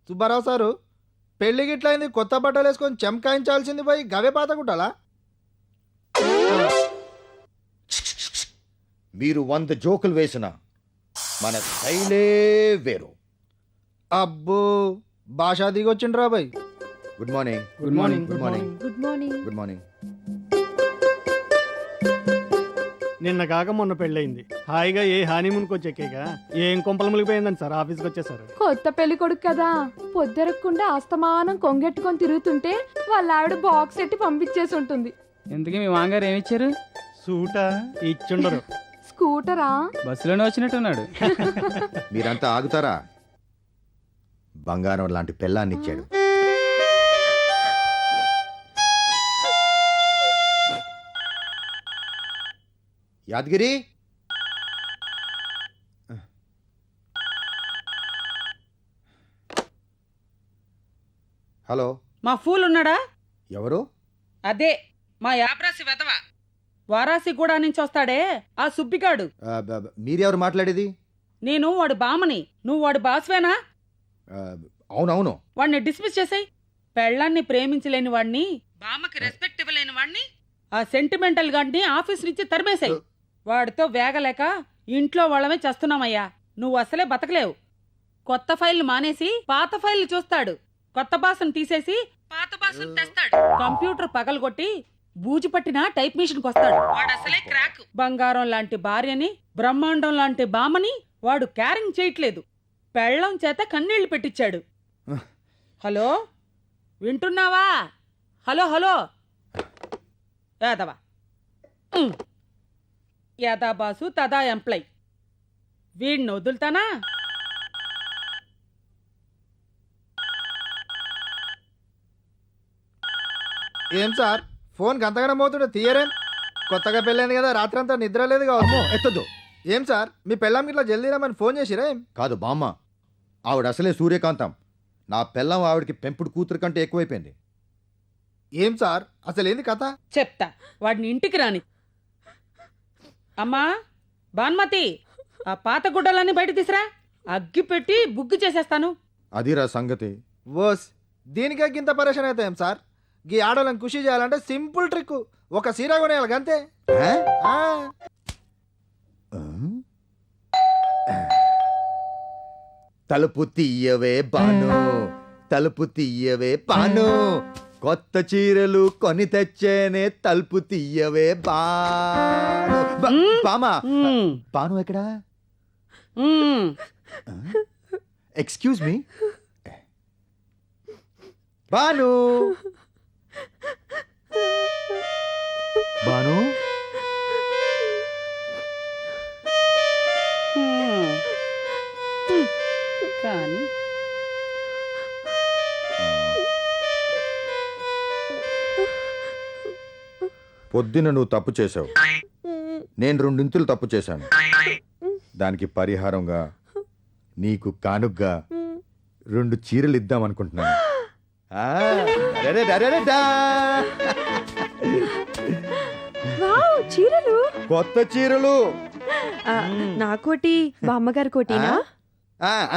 Subbarao sir పెళ్లి గిట్లయింది, కొత్త బట్టలు వేసుకొని చెమకాయించాల్సింది పోయి గవే పాత కుట్టాలా? మీరు 100 జోకులు వేసిన మన శైలే వేరు. అబ్బో భాషా దిగొచ్చిండ్రా బాయ్. Good morning. Good morning. Good morning. Good morning. Good morning. నిన్న కాక మొన్న పెళ్ళయింది, హాయిగా ఏ హానీమూన్కి వచ్చేకేక ఏం కొంపలు మునిగిపోయిందని సార్ ఆఫీస్కి వచ్చేసారు. కొత్త పెళ్లి కొడుకు కదా, పొద్దెరక్కుండా అస్తమానం కొంగెట్టుకొని తిరుగుతుంటే వాళ్ళ ఆవిడ బాక్స్ ఎట్టి పంపించేసి ఉంటుంది. ఎందుకు మీ మామగారు ఏమిచ్చారు? సూటా ఇచ్చుండరు. స్కూటరా? బస్సులోనే వచ్చినట్టున్నాడు. మీరంతా ఆగుతారా? బంగారం లాంటి పెళ్ళాన్ని ఇచ్చాడు. యాదగిరి, హలో. మా ఫూల్ ఉన్నాడా? ఎవరు? అదే మా యాప్రాసి వెధవ. వారాసి కూడా నుంచి వస్తాడే ఆ సుబ్బిగాడు. మీరెవరు మాట్లాడేది? నేను వాడు బామని, నువ్వు వాడు బాస్వేనా? అవునవును. వాడిని డిస్మిస్ చేసాయి. పెళ్ళాన్ని ప్రేమించలేని వాడిని, బామ్మకి రెస్పెక్ట్ ఇవ్వలేని వాడిని, ఆ సెంటిమెంటల్ గాడిని ఆఫీస్ నుంచి తరిమేశాయి. వాడితో వేగలేక ఇంట్లో వాళ్ళమే చేస్తున్నామయ్యా. నువ్వు అసలే బతకలేవు. కొత్త ఫైల్ మానేసి పాత ఫైల్ చూస్తాడు. కొత్త బాసును తీసేసి పాత బాసును తెస్తాడు. కంప్యూటర్ పగలగొట్టి బూజు పట్టిన టైప్ మిషన్ కొస్తాడు. వాడు అసలే క్రాక్. బంగారం లాంటి భార్యని, బ్రహ్మాండం లాంటి బామని వాడు క్యారింగ్ చేయట్లేదు. పెళ్ళం చేత కన్నీళ్లు పెట్టించాడు. హలో, వింటున్నావా? హలో హలో యాదవా. యాదా బాసు తదా ఎంప్లాయ్. వీడిని వదులుతానా? ఏం సార్ ఫోన్ గంతగానే మోతుండే తీయరేం? కొత్తగా పెళ్ళైంది కదా, రాత్రంతా నిద్ర లేదు కావచ్చు. ఎత్తద్దు. ఏం సార్ మీ పెళ్ళాం ఇట్లా జల్దీ రమ్మని ఫోన్ చేసిరా ఏం? కాదు బామ్మ, ఆవిడ అసలే సూర్యకాంతం. నా పెళ్ళం ఆవిడకి పెంపుడు కూతురు కంటే ఎక్కువైపోయింది. ఏం సార్ అసలు ఏంది కథ? చెప్తా, వాడిని ఇంటికి రాని. అమ్మా బాన్మతి, ఆ పాత గుడ్డలన్నీ బయట తీసిరా. అగ్గి పెట్టి బుగ్గు చేసేస్తాను. అదిరా సంగతి. ఓస్ దీనికే గింత పరేషన్ అయితే ఏం సార్? గీ ఆడోళ్ళని ఖుషి చేయాలంటే సింపుల్ ట్రిక్, ఒక సీర కొనేయాలి అంతే. ఆ, తలుపు తీయవే బాను, తలుపు తీయవే బాను, కొత్త చీరలు కొని తెచ్చేనే, తలుపు తీయవే బాను. బామా, బాను ఎక్కడా? Excuse me, Banu. బాను, కానీ పొద్దున నువ్వు తప్పు చేసావు, నేను 2 ఇంతులు తప్పు చేశాను. దానికి పరిహారంగా నీకు కానుగ్గా 2 చీరలు ఇద్దాం అనుకుంటున్నాను. వావ్, చీరలు! కొత్త చీరలు. నాకోటి, బామ్మగారి కోటినా?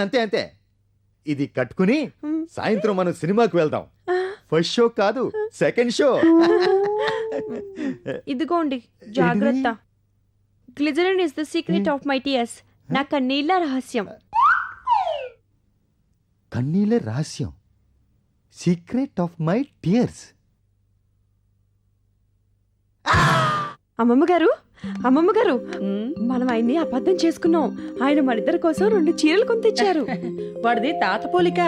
అంతే అంతే. ఇది కట్టుకుని సాయంత్రం మనం సినిమాకి వెళ్దాం. ఫస్ట్ షో కాదు, సెకండ్ షో. ఇదిగోండి జాగ్రత్త. Glycerin is the secret of my tears. నా కన్నీళ్ళ రహస్యం. కన్నీళ్ళ రహస్యం, సీక్రెట్ ఆఫ్ మై టీయర్స్. అమ్మమ్మ గారు, అమ్మమ్మ గారు, మనం ఆయన్ని అబద్ధం చేసుకున్నాం. ఆయన మనిద్దరి కోసం 2 చీరలు కొని తెచ్చారు. వాడిది తాత పోలిక.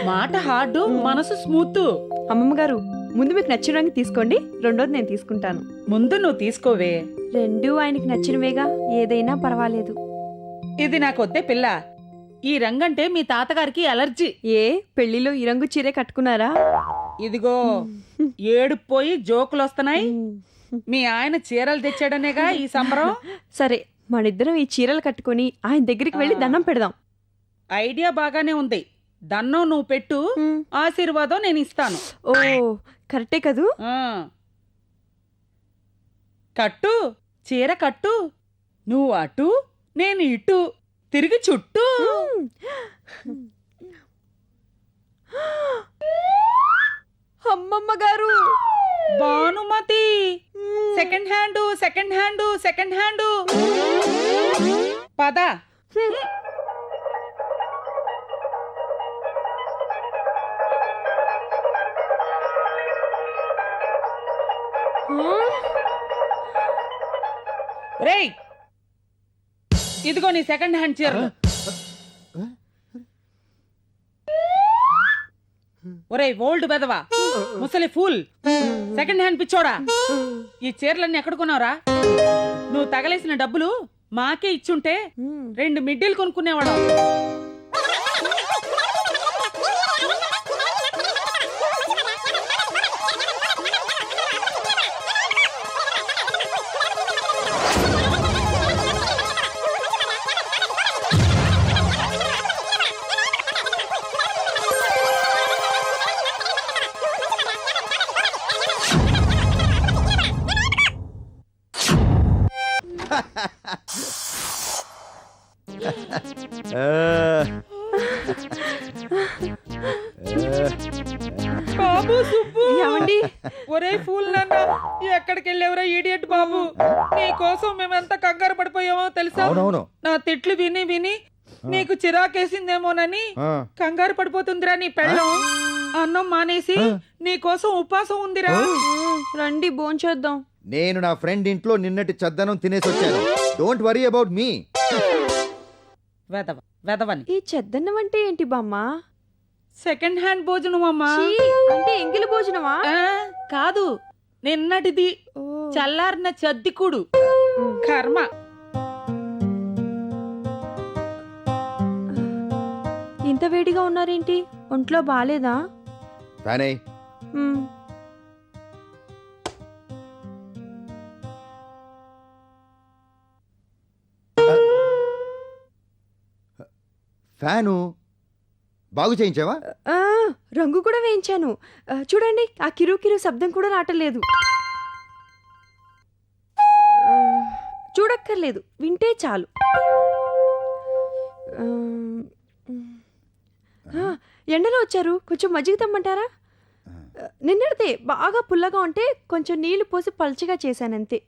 మాట హార్డు, మనసు స్మూత్. అమ్మమ్మ గారు, ముందు మీకు నచ్చిన రంగు తీసుకోండి, రెండోది నేను తీసుకుంటాను. ముందు నువ్వు తీసుకోవే. రెండూ ఆయనకి నచ్చినవేగా, ఏదైనా పర్వాలేదు. ఇది నాకొద్దే పిల్ల. ఈ రంగంటే మీ తాతగారికి అలర్జీ. ఏ పెళ్లిలో ఈ రంగు చీరే కట్టుకున్నారా? ఇదిగో ఏడుపోయి జోకులు వస్తున్నాయి. మీ ఆయన చీరలు తెచ్చాడనేగా ఈ సంబరం. సరే, మనిద్దరం ఈ చీరలు కట్టుకుని ఆయన దగ్గరికి వెళ్ళి దండం పెడదాం. ఐడియా బాగానే ఉంది. దన్నం నువ్వు పెట్టు, ఆశీర్వాదం నేను ఇస్తాను. ఓ కరెక్టే కదూ? కట్టు, చీర కట్టు. నువ్వు అటు, నేను ఇటు, తిరిగి చుట్టూ. అమ్మమ్మ గారు భానుమతి సెకండ్ హ్యాండ్ పద. రేయ్, ఇదిగో నీ సెకండ్ హ్యాండ్ చీరలు. ఒరేయ్ ఓల్డ్ బెదవా, ముసలి ఫూల్, సెకండ్ హ్యాండ్ పిచ్చోడా, ఈ చీరలన్నీ ఎక్కడ కొన్నావురా? నువ్వు తగలేసిన డబ్బులు మాకే ఇచ్చుంటే 2 మిడ్డీలు కొనుక్కునేవాడు. బాబు సుబ్బు, ఏమండి? ఒరే ఫూల్ నాన్న, ఎక్కడికి వెళ్ళేవరా ఈడియట్ బాబు? నీ కోసం మేము ఎంత కంగారు పడిపోయామో తెలుసా? అవునవును. నా తిట్లు విని విని నీకు చిరాకేసిందేమోనని కంగారు పడిపోతుందిరా నీ పెళ్ళం. అన్నం మానేసి నీ కోసం ఉపాసం ఉందిరా. రండి భోంచేద్దాం. నేను నా ఫ్రెండ్ ఇంట్లో నిన్నటి చద్దనం తినేసి వచ్చాను. Don't worry about me. వెదవని. ఈ చెద్దన్నం అంటే ఏంటి బామ్మ? సెకండ్ హ్యాండ్ భోజనం అమ్మా. ఛీ, అంటే ఎంగిలి భోజనమా? కాదు, నిన్నటిది చల్లారిన చద్దికుడు. కర్మ. ఇంత వేడిగా ఉన్నారేంటి? ఒంట్లో బాలేదా? ఫ్యాన్ ఫ్యాను బాగు చేయించావా? రంగు కూడా వేయించాను. చూడండి, ఆ కిరు కిరు శబ్దం కూడా రావట్లేదు. చూడక్కర్లేదు, వింటే చాలు. ఎండలో వచ్చారు, కొంచెం మజ్జిగ తెమ్మంటారా? నిన్నటితే బాగా పుల్లగా ఉంటే కొంచెం నీళ్లు పోసి పల్చగా చేశానంతే.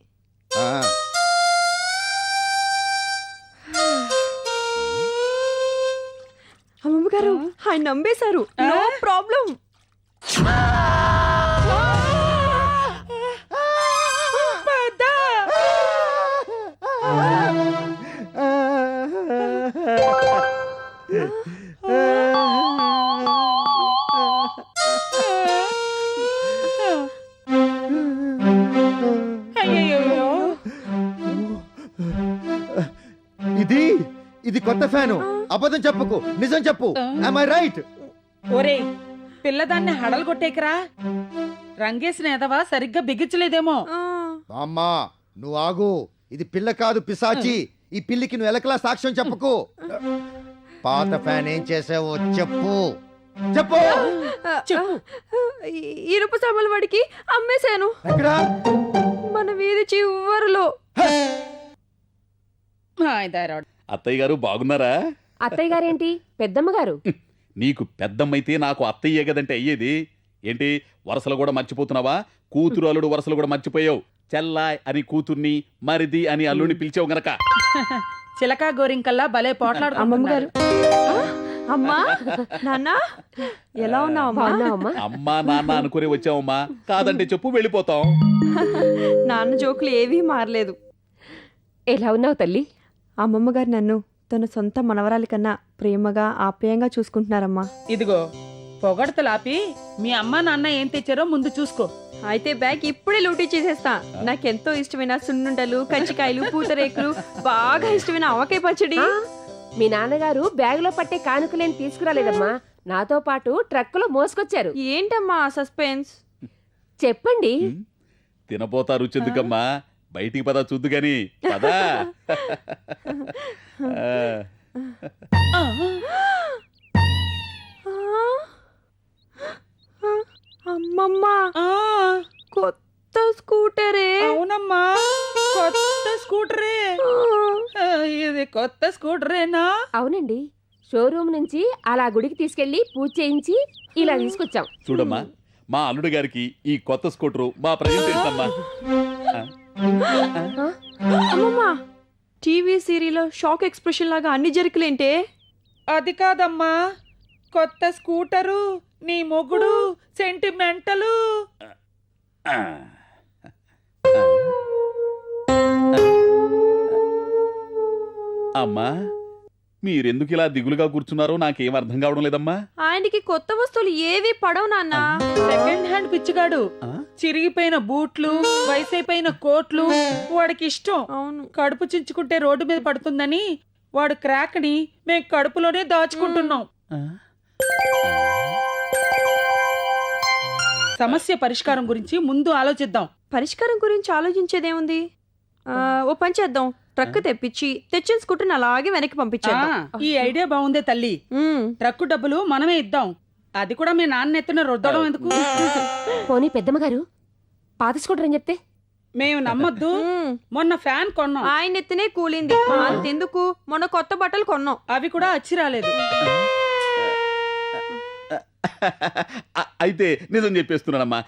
అమ్మమ్మ గారు, ఆయన నమ్మేశారు. No problem. ఇది కొత్త ఫ్యాను. అబద్ధం చెప్పకు, నిజం చెప్పు. am I right? ఒరే పిల్లదాన్ని హడలు కొట్టేకరా. రంగేసిన ఎదవా సరిగ్గా బిగించలేదేమో. అమ్మా నువ్వు ఆగు. ఇది పిల్ల కాదు, పిశాచి. ఈ పిల్లికి నువ్వు ఎలకలా సాక్ష్యం చెప్పకు. పాత ఫ్యాన్ ఏం చేసావో చెప్పు. చెప్పు. ఇరుపు సామాన్ల వాడికి అమ్మేశాను. ఎక్కడా? మన వీధి చివరిలో. అత్తయ్య గారు బాగున్నారా? అత్తయ్య గారేంటి పెద్దమ్మ గారు? నీకు పెద్దమ్మైతే నాకు అత్తయ్యే కదంటే అయ్యేది. ఏంటి వరసలు కూడా మర్చిపోతున్నావా? కూతురు అల్లుడు వరసలు కూడా మర్చిపోయావు. చెల్లాయ్ అని కూతుర్ని, మరిది అని అల్లుడిని పిలిచావు గనక. చిలకా గోరింకల్లా భలే పోట్లాడు. అమ్మమ్మ గారు. అమ్మా నాన్న ఎలా ఉన్నావమ్మా? అమ్మా నాన్న అనుకునే వచ్చావమ్మా. కాదంటే చెప్పు, వెళ్ళిపోతాం. నాన్న జోకులు ఏవీ మారలేదు. ఎలా ఉన్నావు తల్లి? అమ్మమ్మ గారు నన్ను తన సొంత మనవరాలి కన్నా ప్రేమగా ఆప్యాయంగా చూసుకుంటున్నారమ్మా. ఇదిగో పొగడతలాపి మీ అమ్మ నాన్న ఏం తెచ్చారో ముందు చూసుకో. అయితే బ్యాగ్ ఇప్పుడే లూటీ చేసేస్తా. నాకెంతో ఇష్టమైన సున్నుండలు, కజ్జికాయలు, పూతరేకులు, బాగా ఇష్టమైన ఆవకాయ పచ్చడి. మీ నాన్నగారు బ్యాగ్ లో పట్టే కానుకలేని తీసుకురాలేదమ్మా, నాతో పాటు ట్రక్కులో మోసుకొచ్చారు. ఏంటమ్మా సస్పెన్స్? చెప్పండి. తినపోతా రుచెందుకమ్మా, బయటికి పదా చూద్దు గాని పదా. అమ్మమ్మ, కొత్త స్కూటరే. అవునమ్మా, కొత్త స్కూటరే. ఇది కొత్త స్కూటరేనా? అవునండి. షోరూమ్ నుంచి అలా గుడికి తీసుకెళ్లి పూజ చేయించి ఇలా తీసుకొచ్చాం. చూడమ్మా, మా అల్లుడు గారికి ఈ కొత్త స్కూటరు మా ప్రజెంట్ అమ్మా. అమ్మమ్మా టీవీ సీరియల్లో షాక్ ఎక్స్ప్రెషన్ లాగా అన్ని జరుకులేంటే? అది కాదమ్మా, కొత్త స్కూటరు, నీ మొగుడు, సెంటిమెంటలు. అమ్మా, మీరెందుకు ఇలా దిగులుగా కూర్చున్నారో నాకేం అర్థం కావడం లేదమ్మా. ఆయనకి కొత్త వస్తువులు ఏవి పడవు నాన్న. సెకండ్ హ్యాండ్ పిచ్చిగాడు. చిరిగిపోయిన బూట్లు, వయసైపోయిన కోట్లు వాడికి ఇష్టం. అవును. కడుపు చించుకుంటే రోడ్డు మీద పడుతుందని వాడు క్రాక్ ని మేము కడుపులోనే దాచుకుంటున్నాం. సమస్య పరిష్కారం గురించి ముందు ఆలోచిద్దాం. పరిష్కారం గురించి ఆలోచించేదేముంది? ఓ పని చేద్దాం, ట్రక్ తెప్పించి తెచ్చిన స్కూటర్ని అలాగే వెనక్కి పంపించేద్దాం. ఈ ఐడియా బాగుందే తల్లి. ట్రక్కు డబ్బులు మనమే ఇద్దాం. అది కూడా మీ నాన్న ఎత్తున రుద్దడం ఎందుకు? పోనీ పెద్దమ్మ గారు పాత స్కూటర్ అని చెప్తే? మేము నమ్మొద్దు. మొన్న ఫ్యాన్ కొన్నాం, ఆయన ఎత్తునే కూలింది. అంతెందుకు, మొన్న కొత్త బట్టలు కొన్నాం, అవి కూడా అచ్చి రాలేదు. అయితే నిజం చెప్పేస్తున్నానమ్మా.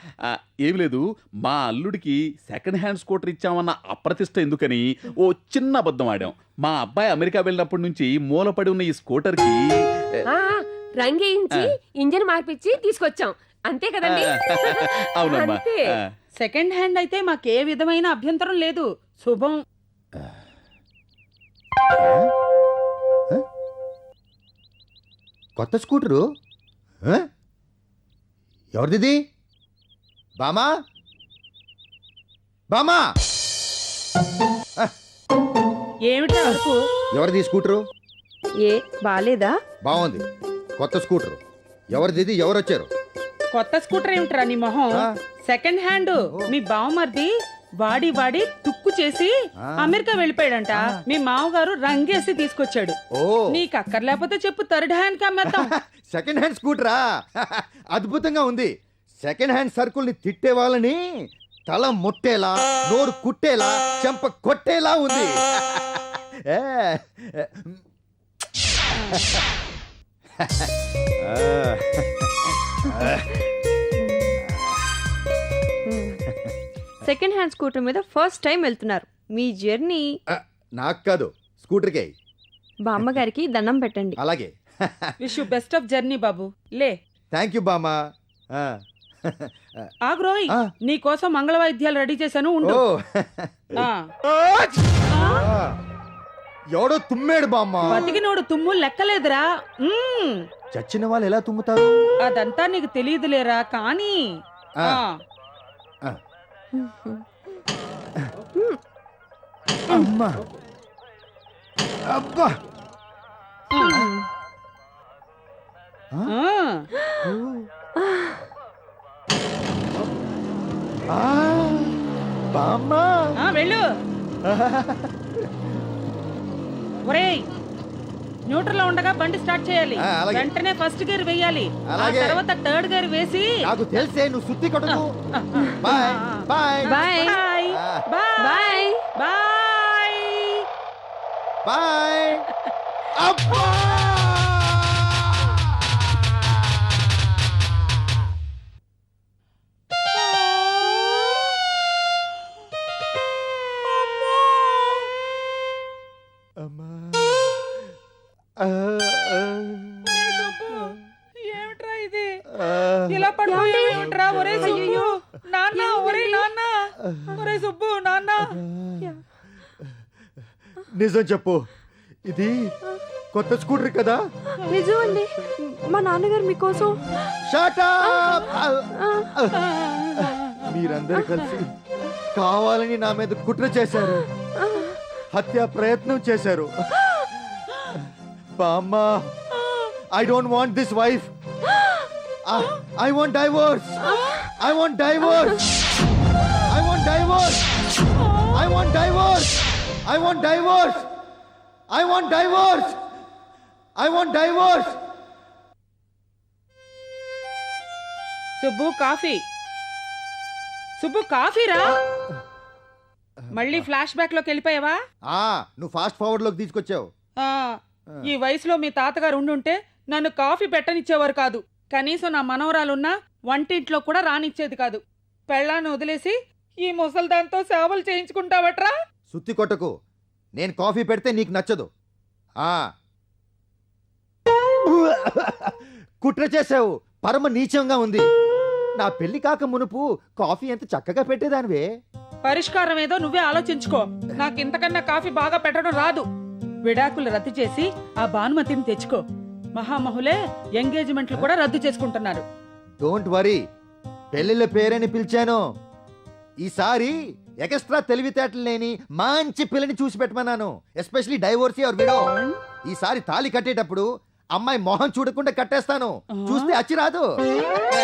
ఏమి లేదు, మా అల్లుడికి సెకండ్ హ్యాండ్ స్కూటర్ ఇచ్చామన్న అప్రతిష్ట ఎందుకని ఓ చిన్న అబద్ధం ఆడాం. మా అబ్బాయి అమెరికా వెళ్ళినప్పటి నుంచి మూలపడి ఉన్న ఈ స్కూటర్కి రంగేయించి ఇంజన్ మార్పిచ్చి తీసుకొచ్చాం, అంతే కదండి? అవునమ్మా. అంతే. సెకండ్ హ్యాండ్ అయితే మాకే విధమైన అభ్యంతరం లేదు. శుభం. కొత్త స్కూటరు ఎవరిది? బామా, బామా, ఏమిటా వరకు? ఎవరిది స్కూటరు? ఏ బాలేదా? బాగుంది, కొత్త స్కూటరు. ఎవరిది? ఎవరు వచ్చారు? కొత్త స్కూటర్ ఏమిట్రా నీ మొహం? Second hand. మీ బావమర్ది వాడి వాడి తుక్కు చేసి అమెరికా వెళ్ళిపోయాడంట. మీ మామగారు రంగేసి తీసుకొచ్చాడు. నీకు అక్కర్లేకపోతే చెప్పు, థర్డ్ హ్యాండ్ కి అమ్మేద్దాం. Second hand స్కూటరా? అద్భుతంగా ఉంది. సెకండ్ హ్యాండ్ సరుకుల్ని తిట్టే వాళ్ళని తల ముట్టేలా, నోరు కుట్టేలా, చెంప కొట్టేలా ఉంది. సెకండ్ హ్యాండ్ స్కూటర్ మీద ఫస్ట్ టైం వెళ్తున్నారు. మీ జర్నీ నాకు కాదు, స్కూటర్కే. బామ్మగారికి దండం పెట్టండి. అలాగే. Wish you best of journey బాబు. లే. థ్యాంక్ యూ బామా. ఆగ్రోయ్, నీ కోసం మంగళ వాయిద్యాలు రెడీ చేశాను, ఉండు. ఎవడో తుమ్మాడు బామ్మ. బతికినోడు తుమ్ము లెక్కలేదురా. చచ్చిన వాళ్ళు ఎలా తుమ్ముతారు? అదంతా నీకు తెలియదులేరా. కానీ అమ్మా, అబ్బా, బామ్మ వెళ్ళు. ఒరేయ్, న్యూట్రల్ లో ఉండగా బండి స్టార్ట్ చేయాలి. వెంటనే ఫస్ట్ గేర్ వేయాలి. తర్వాత థర్డ్ గేర్ వేసి. నాకు తెలిసే, నువ్వు సుత్తి కొట్టకు. Bye bye bye bye bye bye. అబ్బా, ఏమిట్రా ఇది? ఇలా పడిపోయేమిట్రా? ఒరే సుబ్బు, నాన్న, ఒరే నాన్న, ఒరే సుబ్బు, నాన్న. నిజం చెప్పు, ఇది కొత్త స్కూటర్ కదా? నిజం అండి, మా నాన్నగారు మీకోసం. Shut up! మీరందరూ కలిసి కావాలని నా మీద కుట్ర చేశారు, హత్య ప్రయత్నం చేశారు. బామ్మ, I don't want this wife. I want divorce. I want divorce. I want divorce. I want divorce. I want divorce. I want divorce. I want divorce. Subbu, coffee. Subbu, coffee రా. మళ్ళీ ఫ్లాష్ బ్యాక్ లోకి వెళ్ళిపోయావా? నువ్వు ఫాస్ట్ ఫార్వర్డ్ లోకి తీసుకొచ్చావు. ఈ వయసులో మీ తాతగారు ఉండుంటే నన్ను కాఫీ పెట్టనిచ్చేవారు కాదు. కనీసం నా మనవరాలున్నా వంటింట్లో కూడా రానిచ్చేది కాదు. పెళ్ళాన్ని వదిలేసి ఈ ముసల్దాంతో సేవలు చేయించుకుంటావట్రా? సుత్తి కొట్టకు. నేను కాఫీ పెడితే నీకు నచ్చదు. ఆ కుట్ర చేసావు. పరమ నీచంగా ఉంది. నా పెళ్లి కాక మునుపు కాఫీ ఎంత చక్కగా పెట్టేదానివే. పరిష్కారం ఏదో నువ్వే ఆలోచించుకో. నాకు ఇంతకన్నా కాఫీ బాగా పెట్టడం రాదు. విడాకులు రద్దు చేసి ఆ భానుమతిని తెచ్చుకో. మహామహులే ఎంగేజ్మెంట్లు కూడా రద్దు చేసుకుంటున్నారు. డోంట్ వరీ, పెళ్లిళ్ళ పేరని పిలిచాను. ఈసారి ఎక్స్ట్రా తెలివితేటలు లేని మంచి పిల్లని చూసి పెట్టమన్నాను. Especially divorcee or widow. ఈసారి తాళి కట్టేటప్పుడు అమ్మాయి మొహం చూడకుండా కట్టేస్తాను. చూస్తే అచ్చి రాదు.